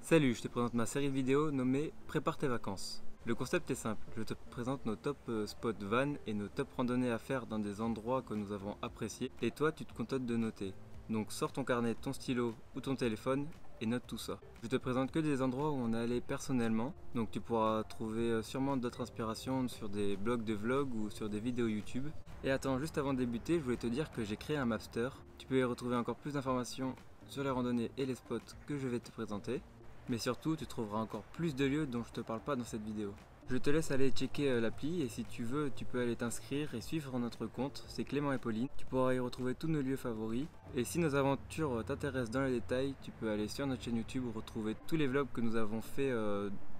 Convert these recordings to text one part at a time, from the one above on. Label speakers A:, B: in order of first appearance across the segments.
A: Salut, je te présente ma série de vidéos nommée Prépare tes vacances. Le concept est simple, je te présente nos top spots van et nos top randonnées à faire dans des endroits que nous avons appréciés et toi tu te contentes de noter. Donc sors ton carnet, ton stylo ou ton téléphone et note tout ça. Je te présente que des endroits où on est allé personnellement, donc tu pourras trouver sûrement d'autres inspirations sur des blogs de vlogs ou sur des vidéos YouTube. Et attends, juste avant de débuter, je voulais te dire que j'ai créé un Mapster. Tu peux y retrouver encore plus d'informations sur les randonnées et les spots que je vais te présenter. Mais surtout, tu trouveras encore plus de lieux dont je te parle pas dans cette vidéo. Je te laisse aller checker l'appli et si tu veux, tu peux aller t'inscrire et suivre notre compte, c'est Clément et Pauline. Tu pourras y retrouver tous nos lieux favoris. Et si nos aventures t'intéressent dans les détails, tu peux aller sur notre chaîne YouTube retrouver tous les vlogs que nous avons fait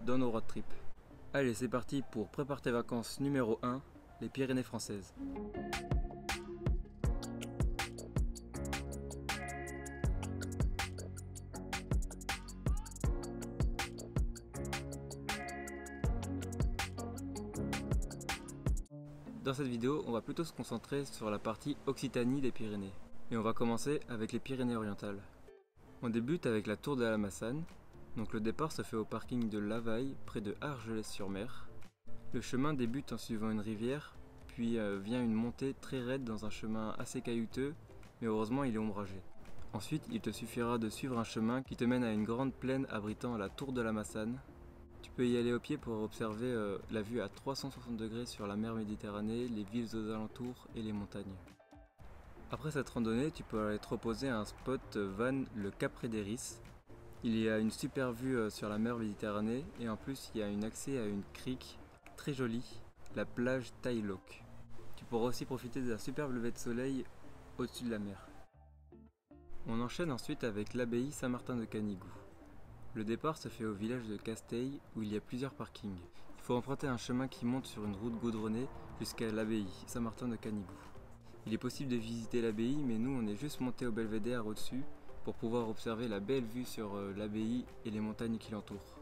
A: dans nos road trips. Allez, c'est parti pour Prépare tes vacances numéro 1, les Pyrénées françaises. Dans cette vidéo, on va plutôt se concentrer sur la partie Occitanie des Pyrénées. Et on va commencer avec les Pyrénées orientales. On débute avec la Tour de la Massane. Donc le départ se fait au parking de Lavaille, près de Argelès-sur-Mer. Le chemin débute en suivant une rivière, puis vient une montée très raide dans un chemin assez caillouteux, mais heureusement il est ombragé. Ensuite, il te suffira de suivre un chemin qui te mène à une grande plaine abritant la Tour de la Massane. Tu peux y aller au pied pour observer la vue à 360 degrés sur la mer Méditerranée, les villes aux alentours et les montagnes. Après cette randonnée, tu peux aller te reposer à un spot van, le Cap Rédéris. Il y a une super vue sur la mer Méditerranée et en plus il y a un accès à une crique très jolie, la plage Taïloc. Tu pourras aussi profiter d'un superbe lever de soleil au-dessus de la mer. On enchaîne ensuite avec l'abbaye Saint-Martin de Canigou. Le départ se fait au village de Casteil où il y a plusieurs parkings. Il faut emprunter un chemin qui monte sur une route goudronnée jusqu'à l'abbaye Saint-Martin de Canigou. Il est possible de visiter l'abbaye mais nous on est juste monté au belvédère au-dessus pour pouvoir observer la belle vue sur l'abbaye et les montagnes qui l'entourent.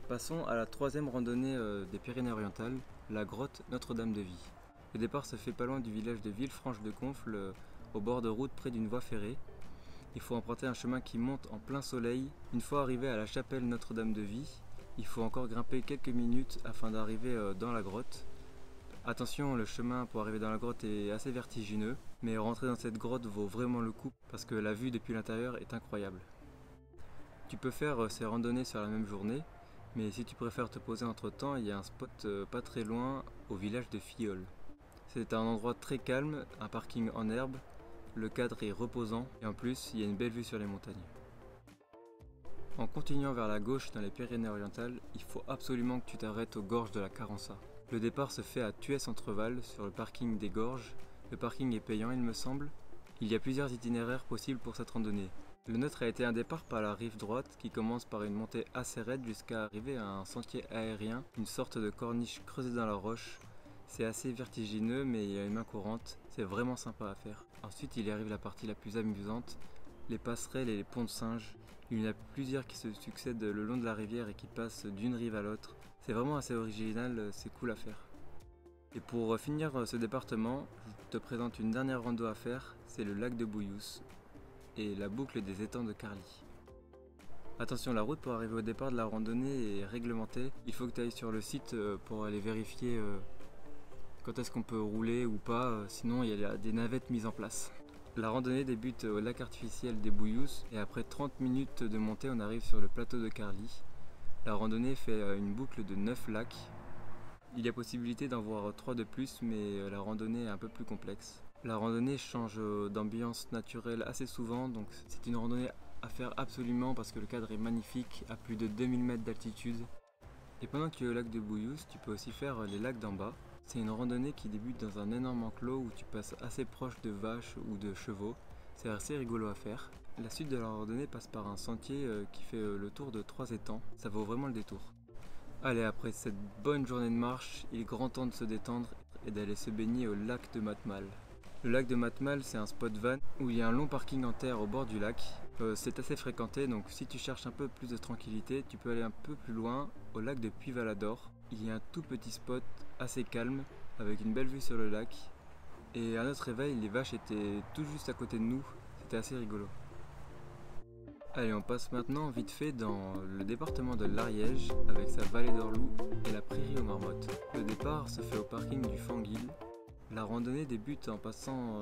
A: Passons à la troisième randonnée des Pyrénées-Orientales, la grotte Notre-Dame-de-Vie. Le départ se fait pas loin du village de Villefranche-de-Conflent au bord de route près d'une voie ferrée. Il faut emprunter un chemin qui monte en plein soleil. Une fois arrivé à la chapelle Notre-Dame-de-Vie, il faut encore grimper quelques minutes afin d'arriver dans la grotte. Attention, le chemin pour arriver dans la grotte est assez vertigineux, mais rentrer dans cette grotte vaut vraiment le coup parce que la vue depuis l'intérieur est incroyable. Tu peux faire ces randonnées sur la même journée, mais si tu préfères te poser entre temps, il y a un spot pas très loin au village de Filleul. C'est un endroit très calme, un parking en herbe. Le cadre est reposant et en plus il y a une belle vue sur les montagnes. En continuant vers la gauche dans les Pyrénées-Orientales, il faut absolument que tu t'arrêtes aux gorges de la Carença. Le départ se fait à Thuès-Entreval sur le parking des Gorges. Le parking est payant il me semble. Il y a plusieurs itinéraires possibles pour cette randonnée. Le nôtre a été un départ par la rive droite qui commence par une montée assez raide jusqu'à arriver à un sentier aérien, une sorte de corniche creusée dans la roche. C'est assez vertigineux mais il y a une main courante, c'est vraiment sympa à faire. Ensuite il y arrive la partie la plus amusante, les passerelles et les ponts de singe. Il y en a plusieurs qui se succèdent le long de la rivière et qui passent d'une rive à l'autre. C'est vraiment assez original, c'est cool à faire. Et pour finir ce département, je te présente une dernière rando à faire, c'est le lac de Bouilloux et la boucle des étangs de Carly. Attention, la route pour arriver au départ de la randonnée est réglementée. Il faut que tu ailles sur le site pour aller vérifier quand est-ce qu'on peut rouler ou pas, sinon il y a des navettes mises en place. La randonnée débute au lac artificiel des Bouilloux et après 30 minutes de montée on arrive sur le plateau de Carly. La randonnée fait une boucle de 9 lacs. Il y a possibilité d'en voir 3 de plus mais la randonnée est un peu plus complexe. La randonnée change d'ambiance naturelle assez souvent donc c'est une randonnée à faire absolument parce que le cadre est magnifique à plus de 2000 mètres d'altitude. Et pendant que tu es au lac de Bouilloux, tu peux aussi faire les lacs d'en bas. C'est une randonnée qui débute dans un énorme enclos où tu passes assez proche de vaches ou de chevaux. C'est assez rigolo à faire. La suite de la randonnée passe par un sentier qui fait le tour de 3 étangs. Ça vaut vraiment le détour. Allez, après cette bonne journée de marche, il est grand temps de se détendre et d'aller se baigner au lac de Matmal. Le lac de Matmal, c'est un spot van où il y a un long parking en terre au bord du lac. C'est assez fréquenté, donc si tu cherches un peu plus de tranquillité, tu peux aller un peu plus loin, au lac de Puy-Valador. Il y a un tout petit spot assez calme, avec une belle vue sur le lac. Et à notre réveil, les vaches étaient tout juste à côté de nous, c'était assez rigolo. Allez, on passe maintenant vite fait dans le département de l'Ariège avec sa vallée d'Orlou et la prairie aux marmottes. Le départ se fait au parking du Fanguil. La randonnée débute en passant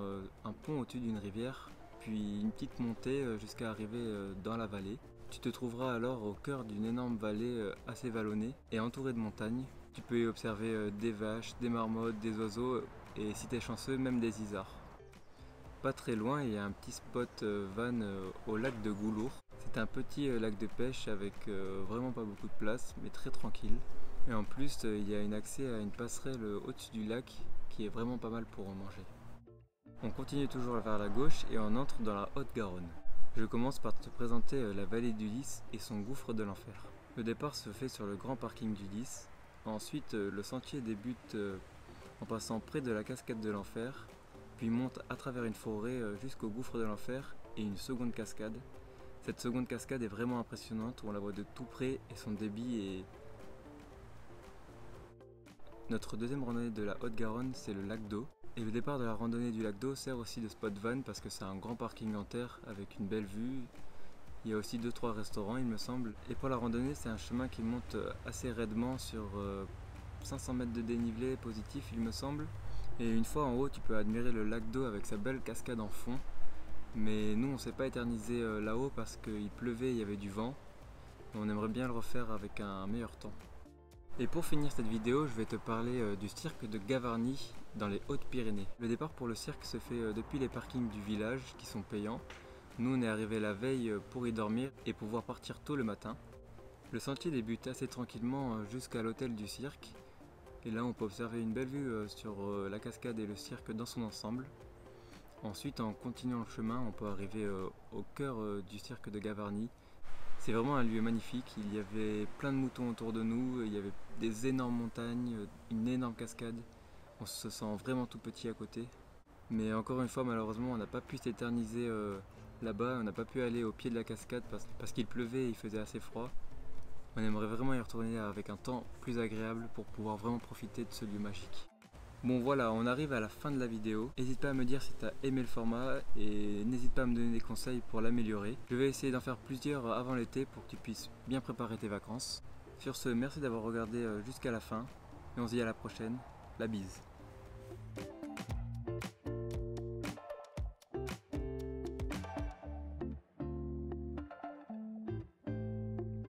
A: un pont au-dessus d'une rivière, puis une petite montée jusqu'à arriver dans la vallée. Tu te trouveras alors au cœur d'une énorme vallée assez vallonnée et entourée de montagnes. Tu peux y observer des vaches, des marmottes, des oiseaux et si t'es chanceux, même des isards. Pas très loin, il y a un petit spot van au lac de Goulour. C'est un petit lac de pêche avec vraiment pas beaucoup de place, mais très tranquille. Et en plus, il y a un accès à une passerelle au-dessus du lac qui est vraiment pas mal pour en manger. On continue toujours vers la gauche et on entre dans la Haute-Garonne. Je commence par te présenter la vallée du Lys et son gouffre de l'enfer. Le départ se fait sur le grand parking du Lys. Ensuite, le sentier débute en passant près de la cascade de l'enfer, puis monte à travers une forêt jusqu'au gouffre de l'enfer et une seconde cascade. Cette seconde cascade est vraiment impressionnante, où on la voit de tout près et son débit est... Notre deuxième randonnée de la Haute-Garonne, c'est le lac d'Eau. Et le départ de la randonnée du lac d'Eau sert aussi de spot van parce que c'est un grand parking en terre avec une belle vue. Il y a aussi 2-3 restaurants il me semble. Et pour la randonnée, c'est un chemin qui monte assez raidement sur 500 mètres de dénivelé positif il me semble. Et une fois en haut, tu peux admirer le lac d'Eau avec sa belle cascade en fond. Mais nous, on s'est pas éternisé là-haut parce qu'il pleuvait, il y avait du vent. On aimerait bien le refaire avec un meilleur temps. Et pour finir cette vidéo, je vais te parler du cirque de Gavarnie dans les Hautes-Pyrénées. Le départ pour le cirque se fait depuis les parkings du village qui sont payants. Nous, on est arrivé la veille pour y dormir et pouvoir partir tôt le matin. Le sentier débute assez tranquillement jusqu'à l'hôtel du cirque. Et là, on peut observer une belle vue sur la cascade et le cirque dans son ensemble. Ensuite, en continuant le chemin, on peut arriver au cœur du cirque de Gavarnie. C'est vraiment un lieu magnifique, il y avait plein de moutons autour de nous, il y avait des énormes montagnes, une énorme cascade. On se sent vraiment tout petit à côté. Mais encore une fois, malheureusement, on n'a pas pu s'éterniser là-bas, on n'a pas pu aller au pied de la cascade parce qu'il pleuvait et il faisait assez froid. On aimerait vraiment y retourner avec un temps plus agréable pour pouvoir vraiment profiter de ce lieu magique. Bon voilà, on arrive à la fin de la vidéo. N'hésite pas à me dire si tu as aimé le format et n'hésite pas à me donner des conseils pour l'améliorer. Je vais essayer d'en faire plusieurs avant l'été pour que tu puisses bien préparer tes vacances. Sur ce, merci d'avoir regardé jusqu'à la fin et on se dit à la prochaine. La bise.